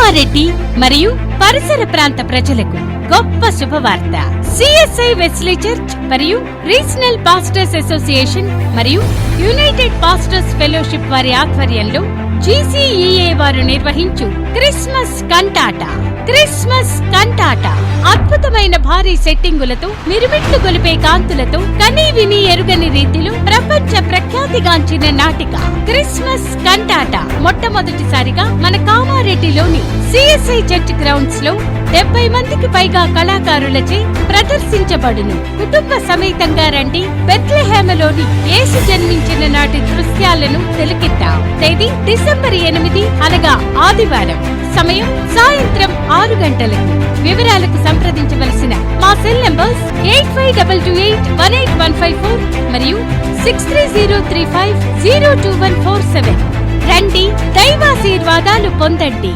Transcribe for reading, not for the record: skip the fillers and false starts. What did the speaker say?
కామారెడ్డి మరియు పరిసర ప్రాంత ప్రజలకు గొప్ప శుభవార్త. సిఎస్ఐ వెస్లీ చర్చ్ మరియు రీజనల్ పాస్టర్స్ అసోసియేషన్ మరియు యునైటెడ్ పాస్టర్స్ ఫెలోషిప్ వారి ఆధ్వర్యంలో GCEA వారు నిర్వహించు క్రిస్మస్ కంటాటా అద్భుతమైన భారీ సెట్టింగులతో, మిరుమిట్లు గొలిపే కాంతులతో, కనీ విని ఎరుగని రీతిలో ప్రపంచ ప్రఖ్యాతిగాంచిన నాటిక క్రిస్మస్ కంటాటా మొట్టమొదటిసారిగా మన కామారెడ్డిలోని సిఎస్ఐ చర్చ్ గ్రౌండ్స్ లో 70 మందికి పైగా కళాకారులచే ప్రదర్శించబడును. కుటుంబ సమేతంగా రండి. బెత్లెహేములోని యేసు జన్మించిన నాటి దృశ్యాలను తిలకిద్దాం. తేదీ డిసెంబర్ 8 అనగా ఆదివారం. సమయం సాయంత్రం 6 గంటలకు. వివరాలకు సంప్రదించవలసిన మా సెల్ నంబర్స్ 8522818154 మరియు 6303502147. రండి, దైవాశీర్వాదాలు పొందండి.